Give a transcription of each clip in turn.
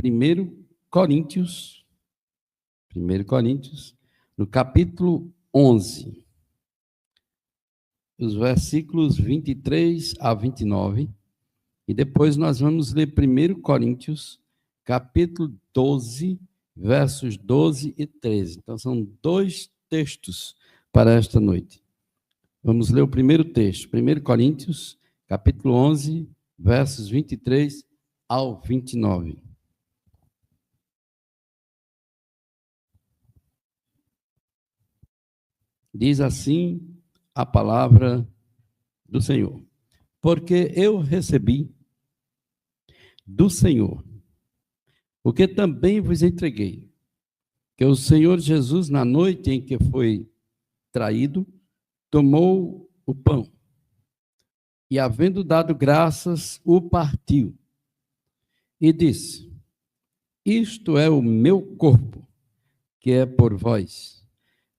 1 Coríntios, no capítulo 11, os versículos 23 a 29, e depois nós vamos ler 1 Coríntios, capítulo 12, versos 12 e 13. Então, são dois textos para esta noite. Vamos ler o primeiro texto, 1 Coríntios, capítulo 11, versos 23 ao 29. Diz assim a palavra do Senhor. Porque eu recebi do Senhor o que também vos entreguei, que o Senhor Jesus, na noite em que foi traído, tomou o pão e, havendo dado graças, o partiu e disse: isto é o meu corpo, que é por vós.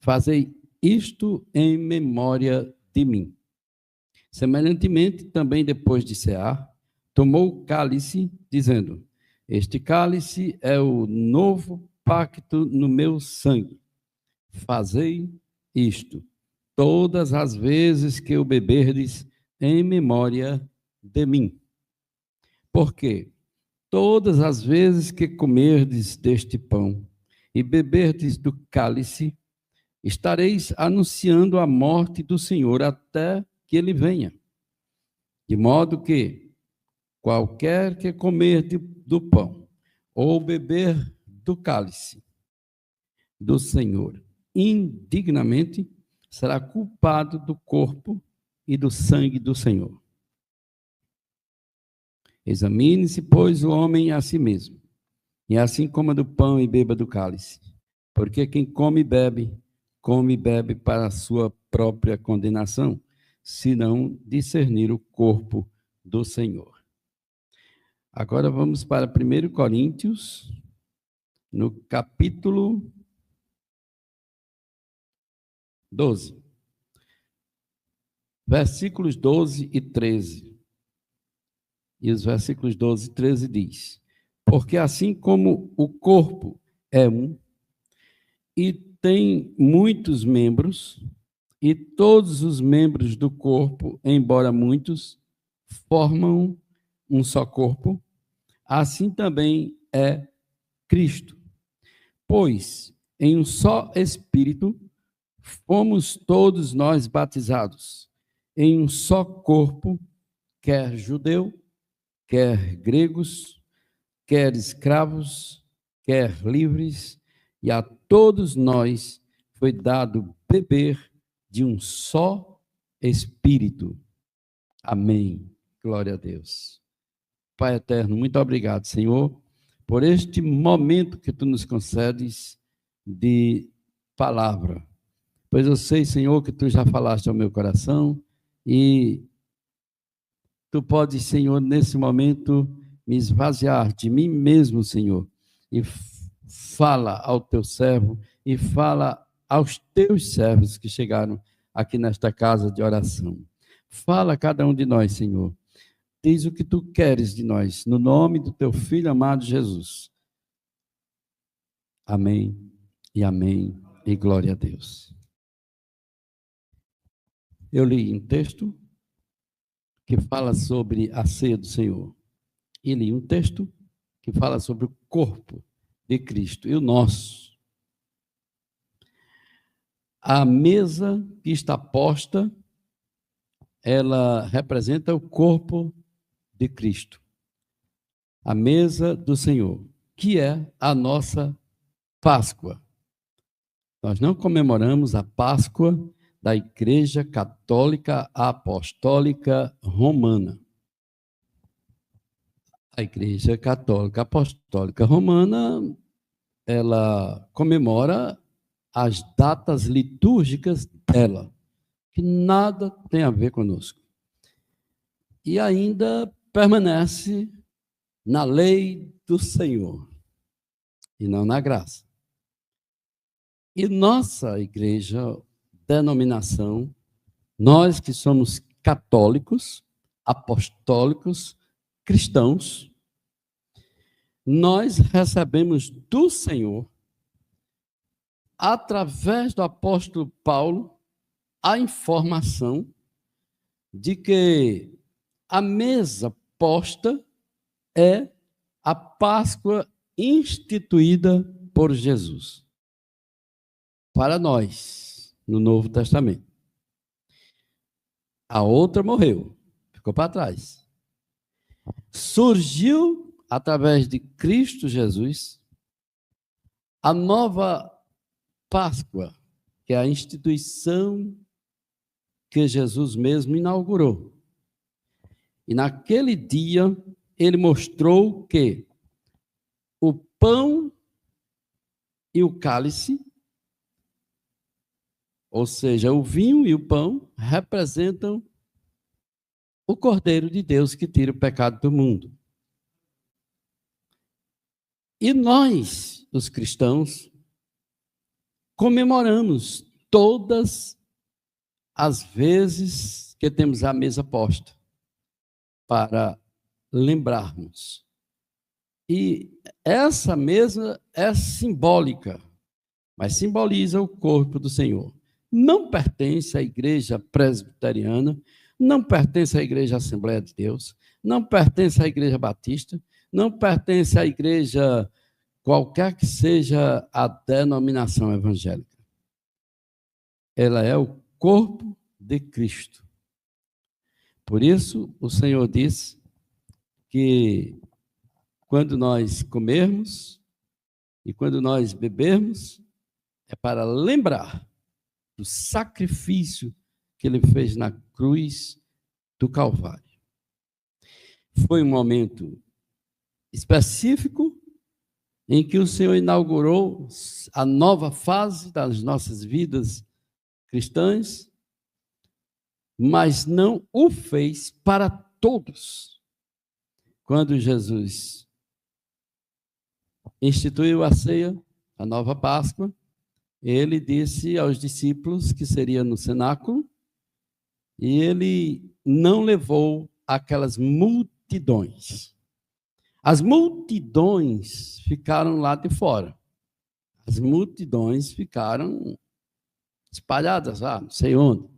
Fazei isto em memória de mim. Semelhantemente, também depois de cear, tomou o cálice, dizendo: este cálice é o novo pacto no meu sangue. Fazei isto todas as vezes que o beberdes em memória de mim. Porque todas as vezes que comerdes deste pão e beberdes do cálice, estareis anunciando a morte do Senhor até que ele venha. De modo que qualquer que comer do pão ou beber do cálice do Senhor indignamente, será culpado do corpo e do sangue do Senhor. Examine-se, pois, o homem a si mesmo, e assim coma do pão e beba do cálice. Porque quem come e bebe para a sua própria condenação, se não discernir o corpo do Senhor. Agora vamos para 1 Coríntios, no capítulo 12, versículos 12 e 13. E os versículos 12 e 13 diz: porque assim como o corpo é um, e tem muitos membros, e todos os membros do corpo, embora muitos, formam um só corpo, assim também é Cristo. Pois em um só Espírito fomos todos nós batizados, em um só corpo, quer judeu, quer gregos, quer escravos, quer livres, e a todos nós foi dado beber de um só Espírito. Amém. Glória a Deus. Pai eterno, muito obrigado, Senhor, por este momento que tu nos concedes de palavra. Pois eu sei, Senhor, que tu já falaste ao meu coração e tu podes, Senhor, nesse momento me esvaziar de mim mesmo, Senhor, e fala ao teu servo e fala aos teus servos que chegaram aqui nesta casa de oração. Fala a cada um de nós, Senhor. Diz o que tu queres de nós, no nome do teu Filho amado Jesus. Amém e amém e glória a Deus. Eu li um texto que fala sobre a ceia do Senhor. E li um texto que fala sobre o corpo de Cristo e o nosso. A mesa que está posta, ela representa o corpo de Cristo. A mesa do Senhor, que é a nossa Páscoa. Nós não comemoramos a Páscoa da Igreja Católica Apostólica Romana. A Igreja Católica Apostólica Romana, ela comemora as datas litúrgicas dela, que nada tem a ver conosco. E ainda permanece na lei do Senhor, e não na graça. E nossa igreja, denominação, nós que somos católicos, apostólicos, cristãos, nós recebemos do Senhor, através do apóstolo Paulo, a informação de que a mesa posta é a Páscoa instituída por Jesus para nós, no Novo Testamento. A outra morreu, ficou para trás. Surgiu, através de Cristo Jesus, a nova Páscoa, que é a instituição que Jesus mesmo inaugurou. E naquele dia, ele mostrou que o pão e o cálice, ou seja, o vinho e o pão, representam o Cordeiro de Deus que tira o pecado do mundo. E nós, os cristãos, comemoramos todas as vezes que temos a mesa posta, para lembrarmos. E essa mesa é simbólica, mas simboliza o corpo do Senhor. Não pertence à igreja presbiteriana, não pertence à igreja Assembleia de Deus, não pertence à igreja batista, não pertence à igreja qualquer que seja a denominação evangélica. Ela é o corpo de Cristo. Por isso, o Senhor disse que quando nós comermos e quando nós bebermos, é para lembrar do sacrifício que ele fez na cruz do Calvário. Foi um momento específico em que o Senhor inaugurou a nova fase das nossas vidas cristãs, mas não o fez para todos. Quando Jesus instituiu a ceia, a nova Páscoa, ele disse aos discípulos que seria no cenáculo, e ele não levou aquelas multidões. As multidões ficaram lá de fora. As multidões ficaram espalhadas lá, não sei onde.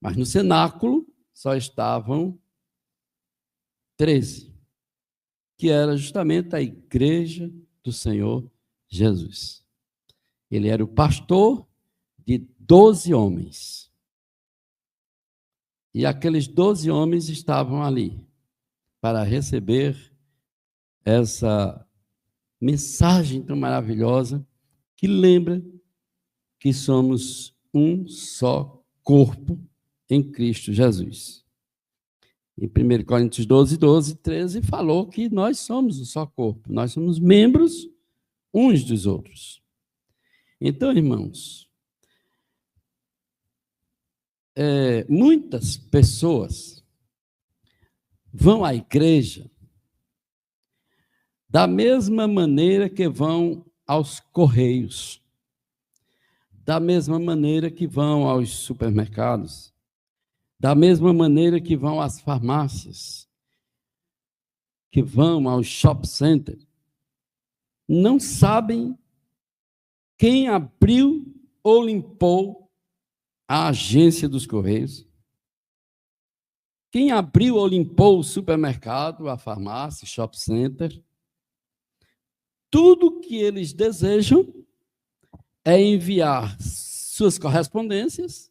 Mas no cenáculo só estavam 13, que era justamente a igreja do Senhor Jesus. Ele era o pastor de 12 homens. E aqueles 12 homens estavam ali para receber essa mensagem tão maravilhosa que lembra que somos um só corpo em Cristo Jesus. Em 1 Coríntios 12, 13, falou que nós somos um só corpo, nós somos membros uns dos outros. Então, irmãos, muitas pessoas vão à igreja da mesma maneira que vão aos correios, da mesma maneira que vão aos supermercados, da mesma maneira que vão às farmácias, que vão aos shopping centers. Não sabem quem abriu ou limpou a agência dos Correios, quem abriu ou limpou o supermercado, a farmácia, o shopping center. Tudo que eles desejam é enviar suas correspondências,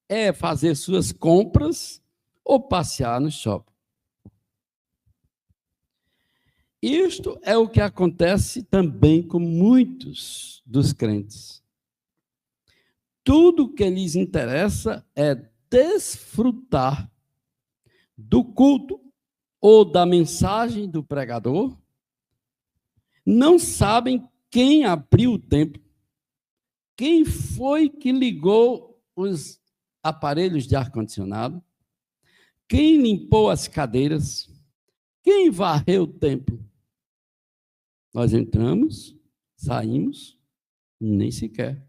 é fazer suas compras ou passear no shopping. Isto é o que acontece também com muitos dos crentes. Tudo que lhes interessa é desfrutar do culto ou da mensagem do pregador. Não sabem quem abriu o templo, quem foi que ligou os aparelhos de ar-condicionado, quem limpou as cadeiras, quem varreu o templo. Nós entramos, saímos, nem sequer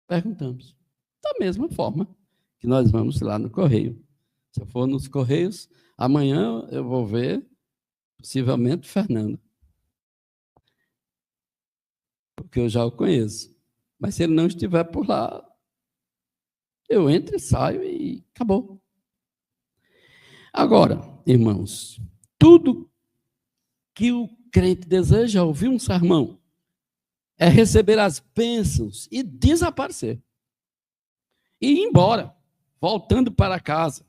perguntamos. Da mesma forma que nós vamos lá no correio. Se eu for nos correios, amanhã eu vou ver, possivelmente, Fernando. porque eu já o conheço. Mas se ele não estiver por lá, eu entro e saio e acabou. Agora, irmãos, tudo que o crente deseja ouvir um sermão é receber as bênçãos e desaparecer. E ir embora, voltando para casa.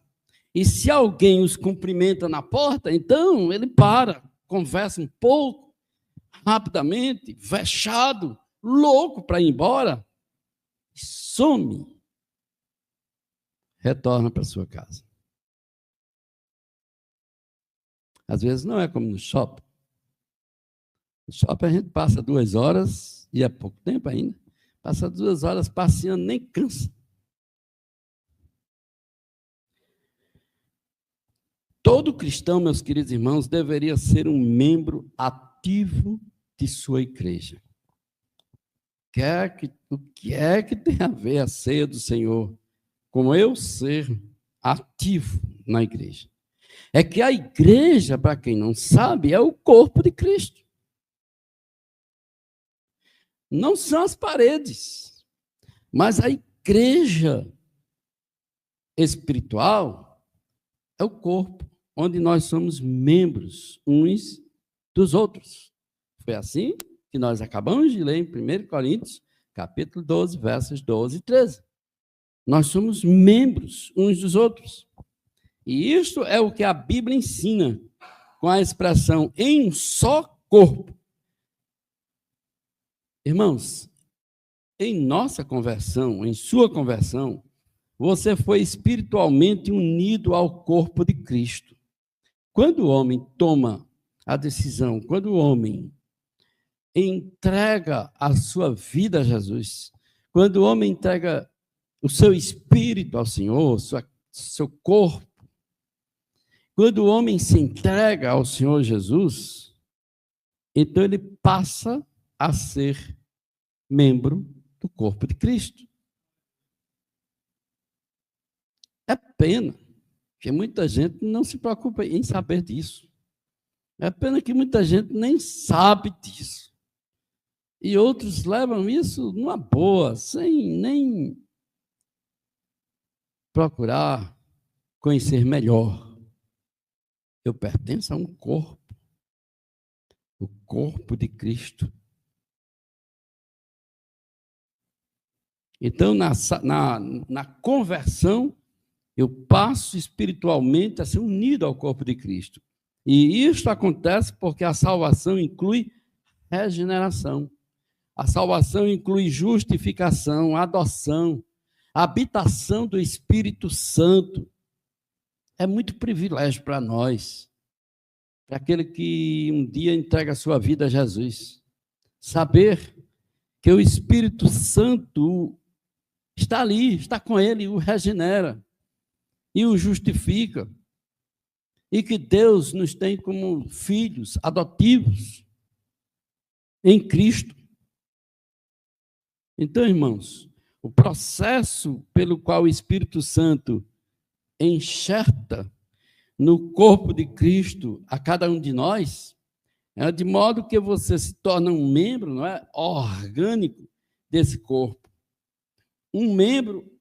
E se alguém os cumprimenta na porta, então ele para, conversa um pouco, rapidamente, vexado, louco para ir embora, some, retorna para sua casa. Às vezes não é como no shopping. No shopping a gente passa 2 horas, e é pouco tempo ainda, passa 2 horas passeando, nem cansa. Todo cristão, meus queridos irmãos, deveria ser um membro ativo de sua igreja. O que é que tem a ver a ceia do Senhor com eu ser ativo na igreja? É que a igreja, para quem não sabe, é o corpo de Cristo. Não são as paredes, mas a igreja espiritual é o corpo, onde nós somos membros uns dos outros. Foi assim que nós acabamos de ler em 1 Coríntios, capítulo 12, versos 12 e 13. Nós somos membros uns dos outros. E isto é o que a Bíblia ensina com a expressão em um só corpo. Irmãos, em nossa conversão, em sua conversão, você foi espiritualmente unido ao corpo de Cristo. Quando o homem toma a decisão, quando o homem entrega a sua vida a Jesus, quando o homem entrega o seu espírito ao Senhor, seu corpo, quando o homem se entrega ao Senhor Jesus, então ele passa a ser membro do corpo de Cristo. É pena que muita gente não se preocupa em saber disso. É pena que muita gente nem sabe disso. E outros levam isso numa boa, sem nem procurar conhecer melhor. Eu pertenço a um corpo, o corpo de Cristo. Então, na conversão, eu passo espiritualmente a ser unido ao corpo de Cristo. E isso acontece porque a salvação inclui regeneração. A salvação inclui justificação, adoção, habitação do Espírito Santo. É muito privilégio para nós, para aquele que um dia entrega a sua vida a Jesus. Saber que o Espírito Santo está ali, está com ele, o regenera e o justifica. E que Deus nos tem como filhos adotivos em Cristo. Então, irmãos, o processo pelo qual o Espírito Santo enxerta no corpo de Cristo a cada um de nós, é de modo que você se torna um membro, não é, orgânico desse corpo. Um membro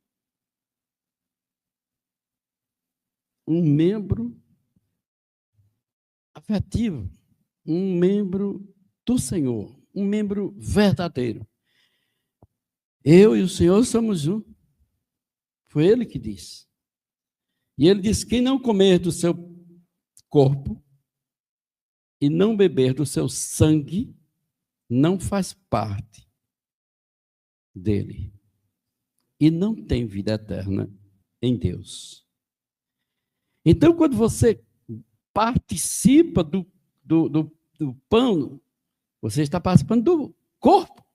afetivo, um membro do Senhor, um membro verdadeiro. Eu e o Senhor somos um. Foi Ele que disse. E Ele disse: quem não comer do seu corpo e não beber do seu sangue, não faz parte dele. E não tem vida eterna em Deus. Então, quando você participa do pão, você está participando do corpo.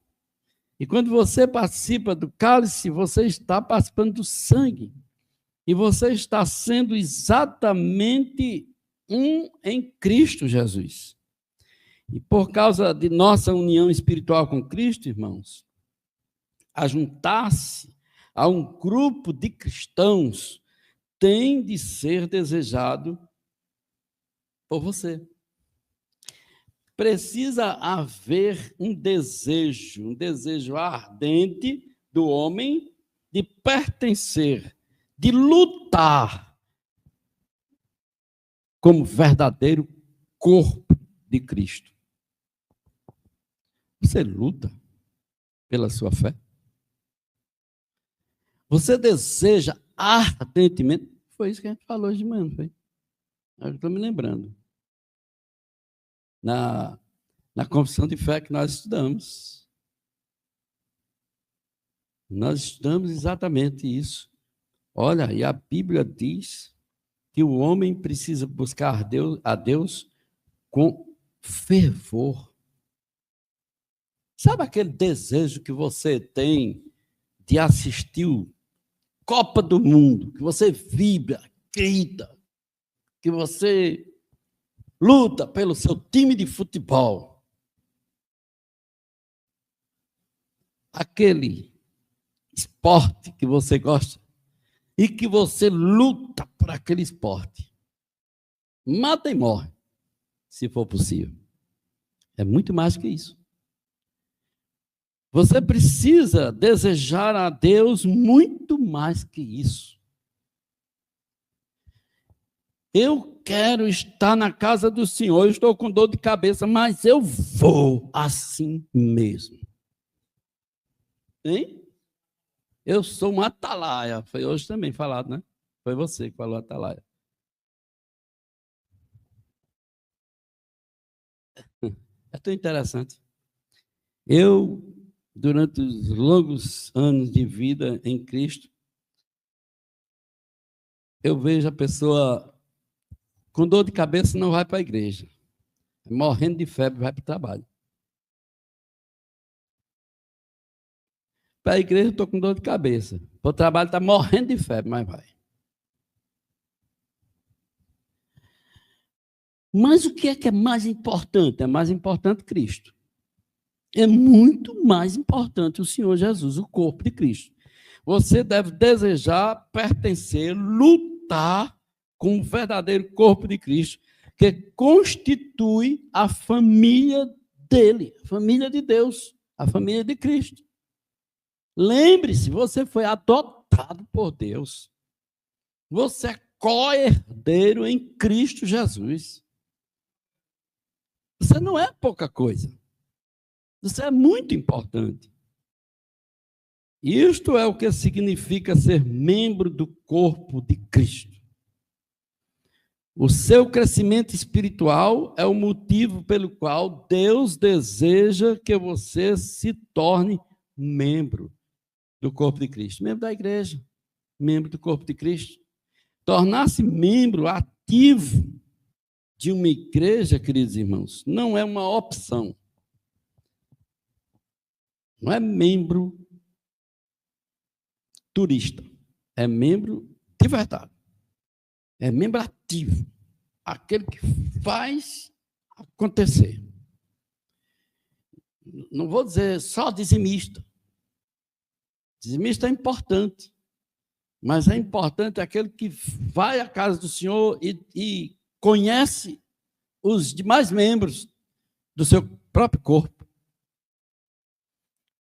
E quando você participa do cálice, você está participando do sangue. E você está sendo exatamente um em Cristo Jesus. E por causa de nossa união espiritual com Cristo, irmãos, a juntar-se a um grupo de cristãos tem de ser desejado por você. precisa haver um desejo ardente do homem de pertencer, de lutar como verdadeiro corpo de Cristo. Você luta pela sua fé? Você deseja ardentemente? Foi isso que a gente falou hoje de manhã, não foi? Eu estou me lembrando. Na confissão de fé que nós estudamos. Nós estudamos exatamente isso. Olha, e a Bíblia diz que o homem precisa buscar a Deus com fervor. Sabe aquele desejo que você tem de assistir Copa do Mundo, que você vibra, grita, que você luta pelo seu time de futebol? Aquele esporte que você gosta e que você luta por aquele esporte. Mata e morre, se for possível. É muito mais que isso. Você precisa desejar a Deus muito mais que isso. Eu quero estar na casa do Senhor, eu estou com dor de cabeça, mas eu vou assim mesmo. Hein? Eu sou um atalaia. Foi hoje também falado, né? Foi você que falou atalaia. É tão interessante. Eu, durante os longos anos de vida em Cristo, eu vejo a pessoa com dor de cabeça não vai para a igreja. Morrendo de febre, vai para o trabalho. Para a igreja, eu estou com dor de cabeça. Para o trabalho, está morrendo de febre, mas vai. Mas o que é mais importante? É mais importante Cristo. É muito mais importante o Senhor Jesus, o corpo de Cristo. Você deve desejar pertencer, lutar com o verdadeiro corpo de Cristo, que constitui a família dele, a família de Deus, a família de Cristo. Lembre-se, você foi adotado por Deus. Você é co-herdeiro em Cristo Jesus. Você não é pouca coisa. Você é muito importante. Isto é o que significa ser membro do corpo de Cristo. O seu crescimento espiritual é o motivo pelo qual Deus deseja que você se torne membro do corpo de Cristo, membro da igreja, membro do corpo de Cristo. Tornar-se membro ativo de uma igreja, queridos irmãos, não é uma opção. Não é membro turista, é membro de verdade. É membro ativo, aquele que faz acontecer. Não vou dizer só dizimista. Dizimista é importante, mas é importante aquele que vai à casa do Senhor e conhece os demais membros do seu próprio corpo.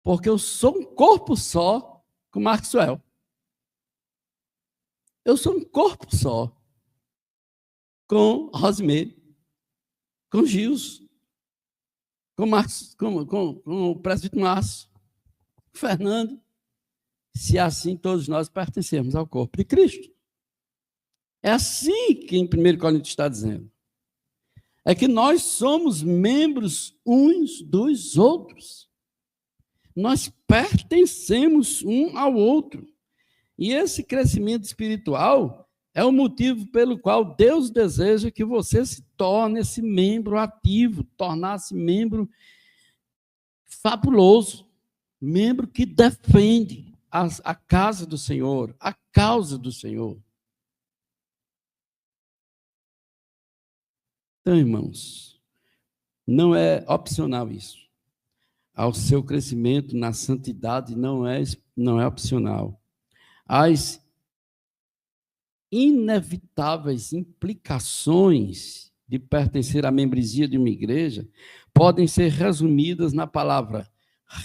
Porque eu sou um corpo só com Maxwell. Eu sou um corpo só com Rosemary, com Gils, com o presbítero Márcio, Fernando. Se assim todos nós pertencemos ao corpo de Cristo. É assim que em 1 Coríntios está dizendo. É que nós somos membros uns dos outros. Nós pertencemos um ao outro. E esse crescimento espiritual é o motivo pelo qual Deus deseja que você se torne esse membro ativo, tornar-se membro fabuloso, membro que defende a casa do Senhor, a causa do Senhor. Então, irmãos, não é opcional isso. Ao seu crescimento na santidade não é opcional. As inevitáveis implicações de pertencer à membresia de uma igreja podem ser resumidas na palavra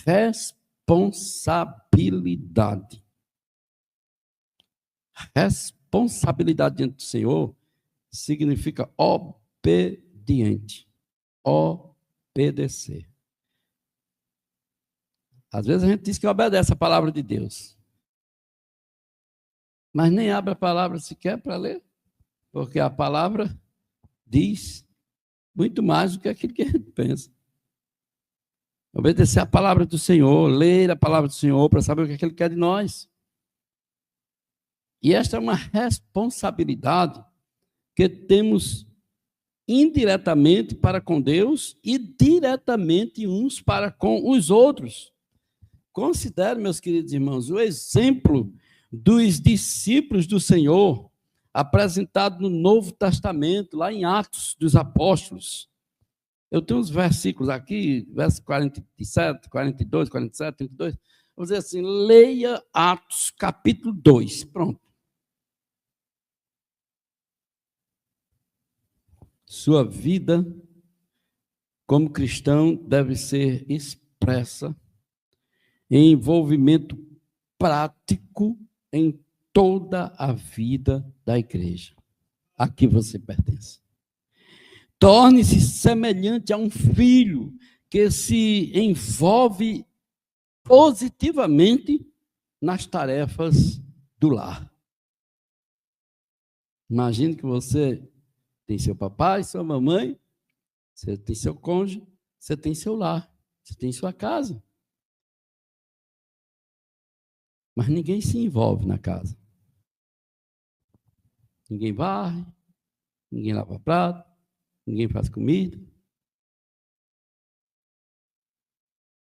responsabilidade. Responsabilidade diante do Senhor significa obediente, obedecer. Às vezes a gente diz que obedece a palavra de Deus, mas nem abre a palavra sequer para ler, porque a palavra diz muito mais do que aquilo que a gente pensa. Obedecer a palavra do Senhor, ler a palavra do Senhor para saber o que Ele quer de nós. E esta é uma responsabilidade que temos indiretamente para com Deus e diretamente uns para com os outros. Considere, meus queridos irmãos, o exemplo dos discípulos do Senhor apresentado no Novo Testamento, lá em Atos dos Apóstolos. Eu tenho uns versículos aqui, versos 47, 42, 47, 32. Vou dizer assim, leia Atos capítulo 2. Pronto. Sua vida como cristão deve ser expressa em envolvimento prático em toda a vida da igreja a que você pertence. Torne-se semelhante a um filho que se envolve positivamente nas tarefas do lar. Imagine que você tem seu papai, sua mamãe, você tem seu cônjuge, você tem seu lar, você tem sua casa. Mas ninguém se envolve na casa. Ninguém varre, ninguém lava prato, ninguém faz comida.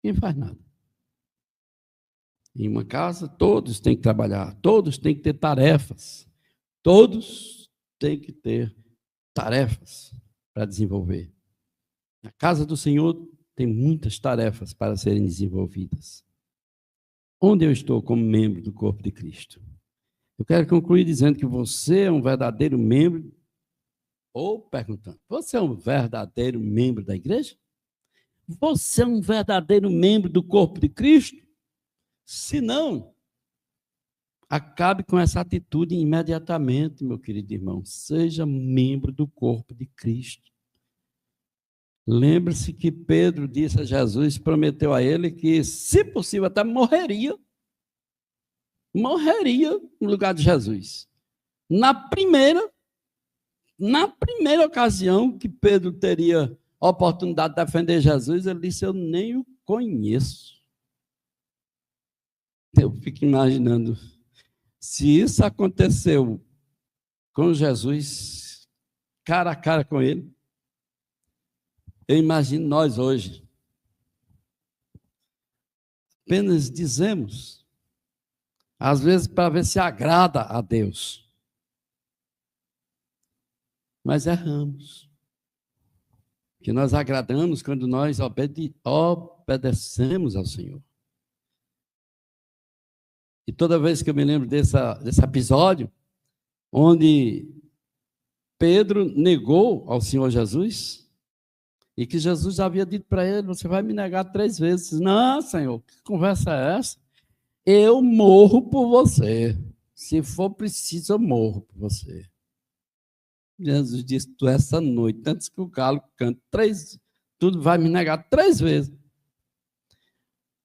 Ninguém faz nada. Em uma casa, todos têm que trabalhar, todos têm que ter tarefas. Todos têm que ter tarefas para desenvolver. Na casa do Senhor tem muitas tarefas para serem desenvolvidas. Onde eu estou como membro do corpo de Cristo? Eu quero concluir dizendo que você é um verdadeiro membro, ou perguntando, você é um verdadeiro membro da igreja? Você é um verdadeiro membro do corpo de Cristo? Se não, acabe com essa atitude imediatamente, meu querido irmão. Seja membro do corpo de Cristo. Lembre-se que Pedro disse a Jesus, prometeu a ele que, se possível, até morreria no lugar de Jesus. Na primeira ocasião que Pedro teria a oportunidade de defender Jesus, ele disse, eu nem o conheço. Eu fico imaginando, se isso aconteceu com Jesus, cara a cara com ele, eu imagino nós hoje. Apenas dizemos, às vezes para ver se agrada a Deus. Mas erramos. Que nós agradamos quando nós obedecemos ao Senhor. E toda vez que eu me lembro desse episódio, onde Pedro negou ao Senhor Jesus, e que Jesus havia dito para ele, você vai me negar 3 vezes. Não, Senhor, que conversa é essa? Eu morro por você. Se for preciso, eu morro por você. Jesus disse, tu essa noite, antes que o galo cante 3, tu vai me negar 3 vezes.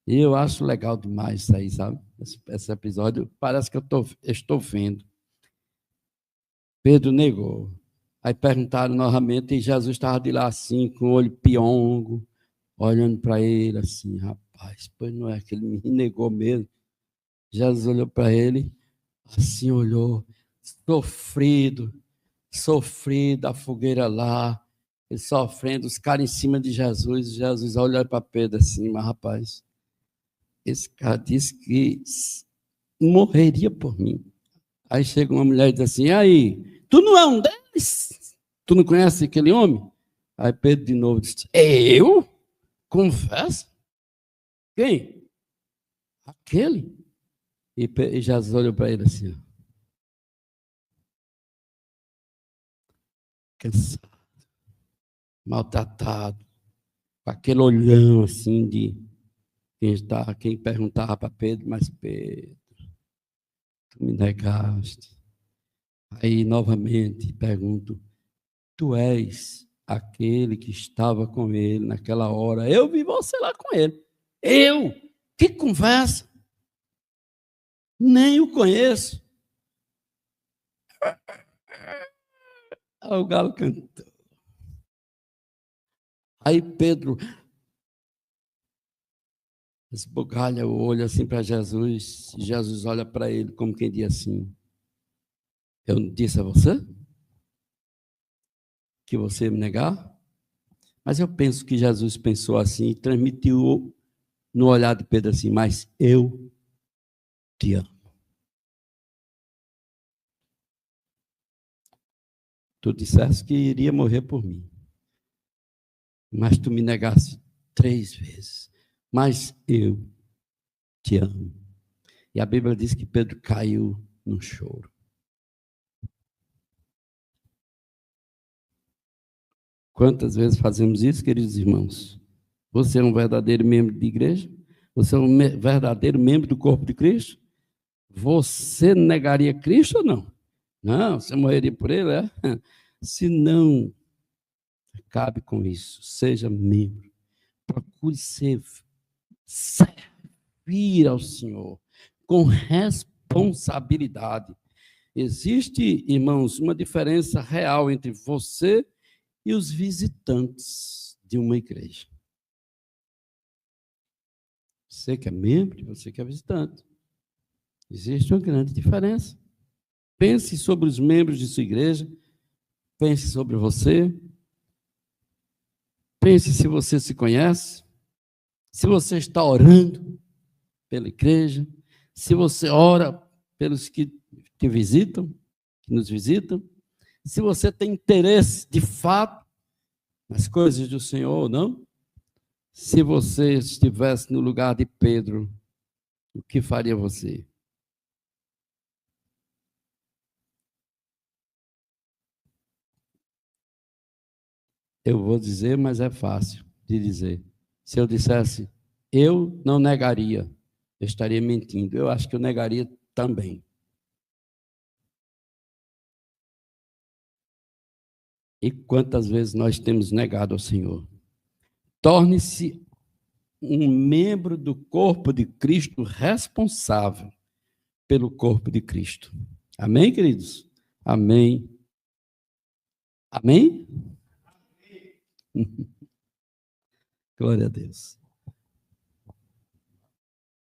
E eu acho legal demais isso aí, sabe? Esse episódio, parece que eu estou vendo. Pedro negou. Aí perguntaram novamente, e Jesus estava de lá assim, com o olho piongo, olhando para ele assim, rapaz, pois não é que ele me negou mesmo. Jesus olhou para ele, assim olhou, sofrido, a fogueira lá, ele sofrendo, os caras em cima de Jesus, Jesus olhou para Pedro assim, mas rapaz, esse cara disse que morreria por mim. Aí chega uma mulher e diz assim, e aí, tu não é um deles? Tu não conhece aquele homem? Aí Pedro de novo disse, eu? Conversa? Quem? Aquele? E Jesus olhou para ele assim, ó, cansado, maltratado, com aquele olhão assim de quem perguntava para Pedro, mas Pedro, tu me negaste. Aí novamente pergunto, tu és aquele que estava com ele naquela hora. Eu vi você lá com ele. Eu? Que conversa? Nem o conheço. Aí o galo cantou. Aí Pedro esbugalha o olho assim para Jesus. E Jesus olha para ele como quem diz assim: eu não disse a você que você ia me negar? Mas eu penso que Jesus pensou assim e transmitiu no olhar de Pedro assim: mas eu te amo. Tu disseste que iria morrer por mim, mas tu me negaste 3 vezes. Mas eu te amo. E a Bíblia diz que Pedro caiu no choro. Quantas vezes fazemos isso, queridos irmãos? Você é um verdadeiro membro de igreja? Você é um verdadeiro membro do corpo de Cristo? Você negaria Cristo ou não? Não, você morreria por ele, é? Se não, acabe com isso. Seja membro. Procure servir ao Senhor com responsabilidade. Existe, irmãos, uma diferença real entre você e os visitantes de uma igreja. Você que é membro e você que é visitante. Existe uma grande diferença. Pense sobre os membros de sua igreja, pense sobre você, pense se você se conhece, se você está orando pela igreja, se você ora pelos que te visitam, que nos visitam, se você tem interesse de fato nas coisas do Senhor ou não. Se você estivesse no lugar de Pedro, o que faria você? Eu vou dizer, mas é fácil de dizer. Se eu dissesse, eu não negaria, eu estaria mentindo. Eu acho que eu negaria também. E quantas vezes nós temos negado ao Senhor? Torne-se um membro do corpo de Cristo responsável pelo corpo de Cristo. Amém, queridos? Amém. Amém? Glória a Deus.